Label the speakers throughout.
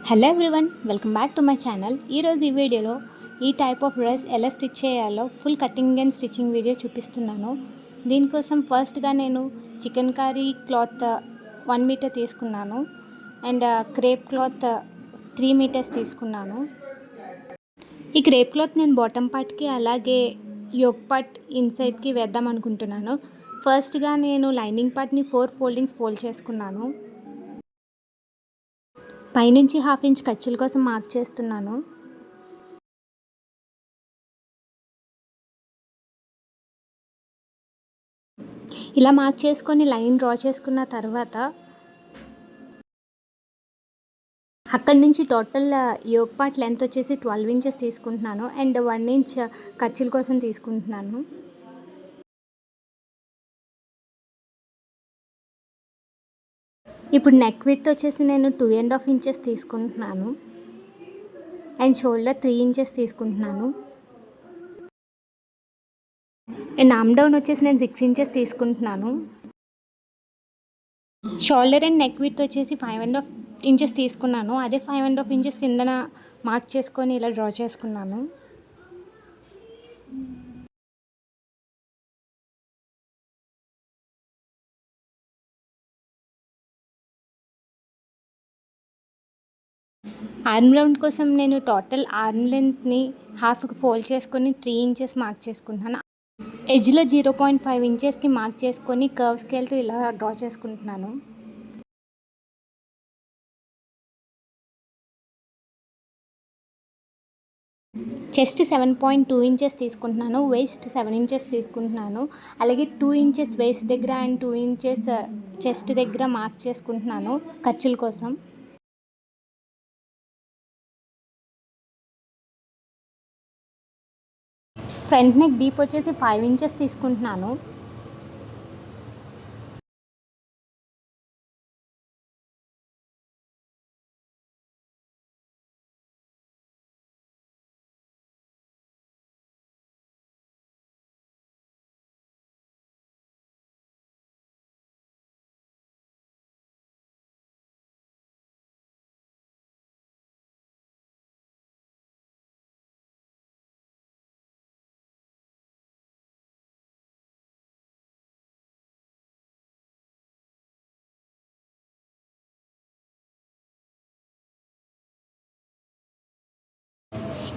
Speaker 1: Hello everyone, welcome back to my channel. ఈరోజు ఈ వీడియోలో ఈ టైప్ ఆఫ్ డ్రెస్ ఎలా స్టిచ్ చేయాలో full cutting and stitching video చూపిస్తున్నాను. దీనికోసం ఫస్ట్గా నేను చికెన్ కర్రీ క్లాత్ 1 మీటర్ తీసుకున్నాను అండ్ క్రేప్ క్లాత్ 3 మీటర్స్ తీసుకున్నాను. ఈ క్రేప్ క్లాత్ నేను బాటమ్ పార్ట్కి అలాగే యోక్ పార్ట్ ఇన్సైడ్కి వేద్దాం అనుకుంటున్నాను. ఫస్ట్గా నేను లైనింగ్ పార్ట్ని 4 ఫోల్డింగ్స్ ఫోల్డ్ చేసుకున్నాను. పైనుంచి 1/2 ఇంచ్ ఖర్చుల కోసం మార్క్ చేస్తున్నాను. ఇలా మార్క్ చేసుకొని లైన్ డ్రా చేసుకున్న తర్వాత అక్కడి నుంచి టోటల్ యోక్ పార్ట్ లెంత్ వచ్చేసి 12 ఇంచెస్ తీసుకుంటున్నాను అండ్ 1 ఇంచ్ ఖర్చుల కోసం తీసుకుంటున్నాను. ఇప్పుడు నెక్ విడ్త్ వచ్చేసి నేను 2.5 ఇంచెస్ తీసుకుంటున్నాను అండ్ షోల్డర్ 3 ఇంచెస్ తీసుకుంటున్నాను అండ్ ఆర్మ్ డౌన్ వచ్చేసి నేను 6 ఇంచెస్ తీసుకుంటున్నాను. షోల్డర్ అండ్ నెక్ విడ్త్ వచ్చేసి 5.5 ఇంచెస్ తీసుకున్నాను. అదే 5.5 ఇంచెస్ కిందన మార్క్ చేసుకొని ఇలా డ్రా చేసుకున్నాను. ఆర్మ్ రౌండ్ కోసం నేను టోటల్ ఆర్మ్ లెంత్ని హాఫ్కి ఫోల్డ్ చేసుకొని 3 ఇంచెస్ మార్క్ చేసుకుంటున్నాను. ఎడ్జ్లో 0.5 ఇంచెస్కి మార్క్ చేసుకొని కర్వ్ స్కేల్తో ఇలా డ్రా చేసుకుంటున్నాను. చెస్ట్ 7.2 ఇంచెస్ తీసుకుంటున్నాను, వేస్ట్ 7 ఇంచెస్ తీసుకుంటున్నాను. అలాగే 2 ఇంచెస్ వేస్ట్ దగ్గర అండ్ 2 ఇంచెస్ చెస్ట్ దగ్గర మార్క్ చేసుకుంటున్నాను ఖర్చుల కోసం. ఫ్రంట్ నెక్ డీప్ వచ్చేసి 5 ఇంచెస్ తీసుకుంటున్నాను.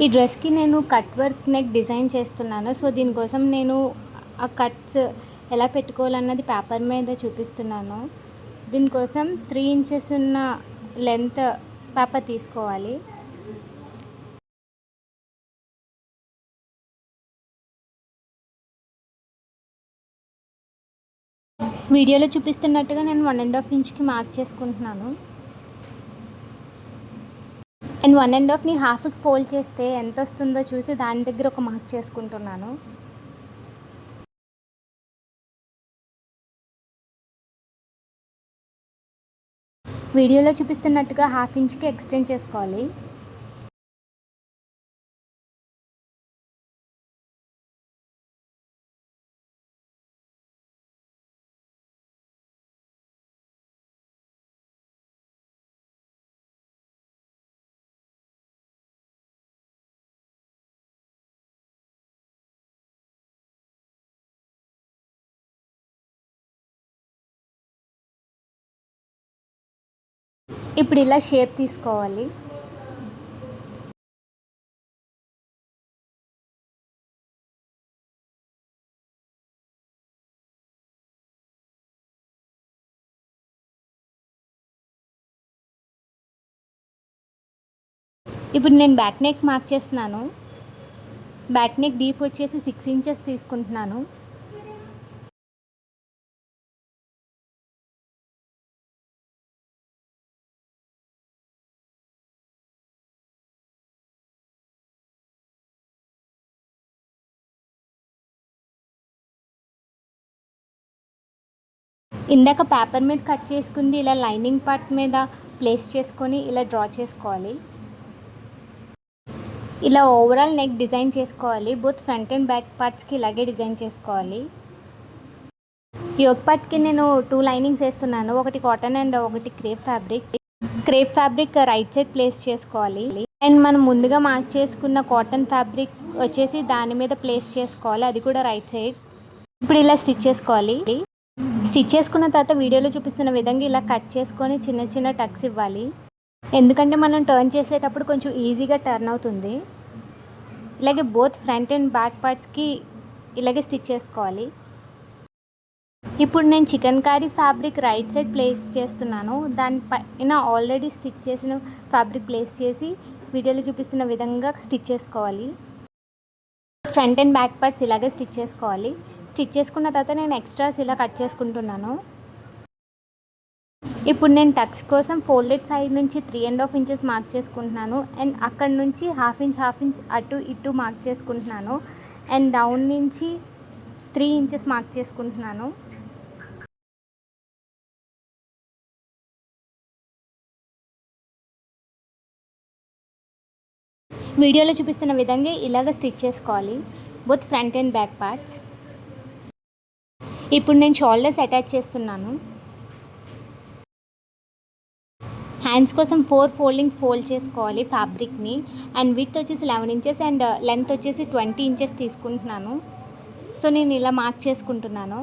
Speaker 1: ఈ డ్రెస్కి నేను కట్ వర్క్ నెక్ డిజైన్ చేస్తున్నాను. సో దీనికోసం నేను ఆ కట్స్ ఎలా పెట్టుకోవాలన్నది పేపర్ మీద చూపిస్తున్నాను. దీనికోసం 3 ఇంచెస్ ఉన్న లెంత్ పేపర్ తీసుకోవాలి. వీడియోలో చూపిస్తున్నట్టుగా నేను 1.5 ఇంచ్కి మార్క్ చేసుకుంటున్నాను అండ్ 1.5ని హాఫ్కి ఫోల్డ్ చేస్తే ఎంత వస్తుందో చూసి దాని దగ్గర ఒక మార్క్ చేసుకుంటున్నాను. వీడియోలో చూపిస్తున్నట్టుగా 1/2 ఇంచ్కి ఎక్స్టెండ్ చేసుకోవాలి. ఇప్పుడు ఇలా షేప్ తీసుకోవాలి. ఇప్పుడు నేను బ్యాక్ నెక్ మార్క్ చేస్తున్నాను. బ్యాక్ నెక్ డీప్ వచ్చేసి 6 ఇంచెస్ తీసుకుంటున్నాను. ఇందాక పేపర్ మీద కట్ చేసుకుంది ఇలా లైనింగ్ పార్ట్ మీద ప్లేస్ చేసుకొని ఇలా డ్రా చేసుకోవాలి. ఇలా ఓవరాల్ నెక్ డిజైన్ చేసుకోవాలి. బోత్ ఫ్రంట్ అండ్ బ్యాక్ పార్ట్స్కి ఇలాగే డిజైన్ చేసుకోవాలి. యోక్ పార్ట్కి నేను 2 లైనింగ్స్ వేస్తున్నాను. ఒకటి కాటన్ అండ్ ఒకటి crepe fabric. Crepe fabric right side place చేసుకోవాలి. అండ్ మనం ముందుగా మార్క్ చేసుకున్న కాటన్ ఫ్యాబ్రిక్ వచ్చేసి దాని మీద ప్లేస్ చేసుకోవాలి, అది కూడా రైట్ సైడ్. ఇప్పుడు ఇలా స్టిచ్ చేసుకోవాలి. స్టిచ్ చేసుకున్న తర్వాత వీడియోలో చూపిస్తున్న విధంగా ఇలా కట్ చేసుకొని చిన్న చిన్న టక్స్ ఇవ్వాలి, ఎందుకంటే మనం టర్న్ చేసేటప్పుడు కొంచెం ఈజీగా టర్న్ అవుతుంది. ఇలాగే బోత్ ఫ్రంట్ అండ్ బ్యాక్ పార్ట్స్కి ఇలాగే స్టిచ్ చేసుకోవాలి. ఇప్పుడు నేను chicken curry fabric right side place చేస్తున్నాను. దానిపైన ఆల్రెడీ స్టిచ్ చేసిన ఫ్యాబ్రిక్ ప్లేస్ చేసి వీడియోలో చూపిస్తున్న విధంగా స్టిచ్ చేసుకోవాలి. ఫ్రంట్ అండ్ బ్యాక్ పార్ట్స్ ఇలాగే స్టిచ్ చేసుకోవాలి. స్టిచ్ చేసుకున్న తర్వాత నేను ఎక్స్ట్రాస్ ఇలా కట్ చేసుకుంటున్నాను. ఇప్పుడు నేను టక్స్ కోసం ఫోల్డెడ్ సైడ్ నుంచి 3.5 ఇంచెస్ మార్క్ చేసుకుంటున్నాను. అండ్ అక్కడ నుంచి హాఫ్ ఇంచ్ అటు ఇటు మార్క్ చేసుకుంటున్నాను. అండ్ డౌన్ నుంచి 3 ఇంచెస్ మార్క్ చేసుకుంటున్నాను. వీడియోలో చూపిస్తున్న విధంగా ఇలాగ స్టిచ్ చేసుకోవాలి, both front and back parts. ఇప్పుడు నేను షోల్డర్స్ అటాచ్ చేస్తున్నాను. హ్యాండ్స్ కోసం 4 ఫోల్డింగ్స్ ఫోల్డ్ చేసుకోవాలి ఫ్యాబ్రిక్ని. అండ్ విడ్త్ వచ్చేసి 11 ఇంచెస్ అండ్ లెంత్ వచ్చేసి 20 ఇంచెస్ తీసుకుంటున్నాను. సో నేను ఇలా మార్క్ చేసుకుంటున్నాను.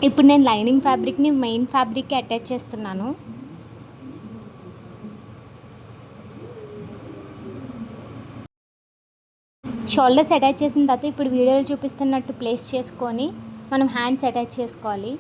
Speaker 1: ఇప్పుడు నేను లైనింగ్ ఫ్యాబ్రిక్ని మెయిన్ ఫ్యాబ్రిక్కి అటాచ్ చేస్తున్నాను. షోల్డర్స్ అటాచ్ చేసిన తర్వాత ఇప్పుడు వీడియోలో చూపిస్తున్నట్టు ప్లేస్ చేసుకొని మనం హ్యాండ్స్ అటాచ్ చేసుకోవాలి.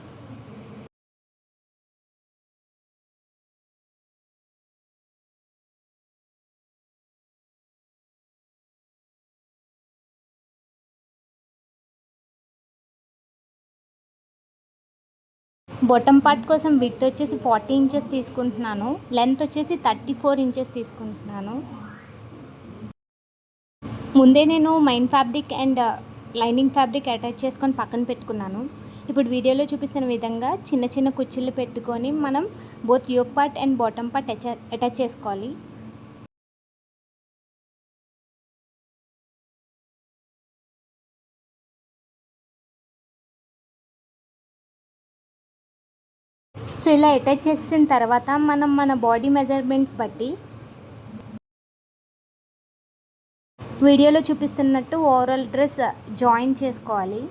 Speaker 1: బాటమ్ పార్ట్ కోసం విడ్త్ వచ్చేసి 40 ఇంచెస్ తీసుకుంటున్నాను. లెంత్ వచ్చేసి 34 ఇంచెస్ తీసుకుంటున్నాను. ముందే నేను main fabric and lining fabric attach చేసుకొని పక్కన పెట్టుకున్నాను. ఇప్పుడు వీడియోలో చూపిస్తున్న విధంగా చిన్న చిన్న కుచ్చిళ్ళు పెట్టుకొని మనం both yoke part and bottom part attach చేసుకోవాలి. సో ఇలా అటాచ్ చేసిన తర్వాత మనం మన బాడీ మెజర్మెంట్స్ బట్టి వీడియోలో చూపిస్తున్నట్టు ఓవరాల్ డ్రెస్ జాయిన్ చేసుకోవాలి.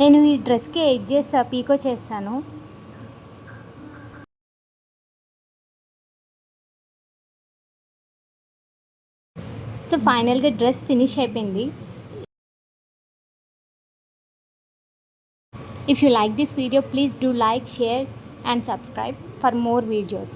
Speaker 1: నేను ఈ డ్రెస్కి ఎడ్జెస్ పీకో చేస్తాను. సో ఫైనల్గా డ్రెస్ ఫినిష్ అయిపోయింది. If you like this video, please do like, share and subscribe for more videos.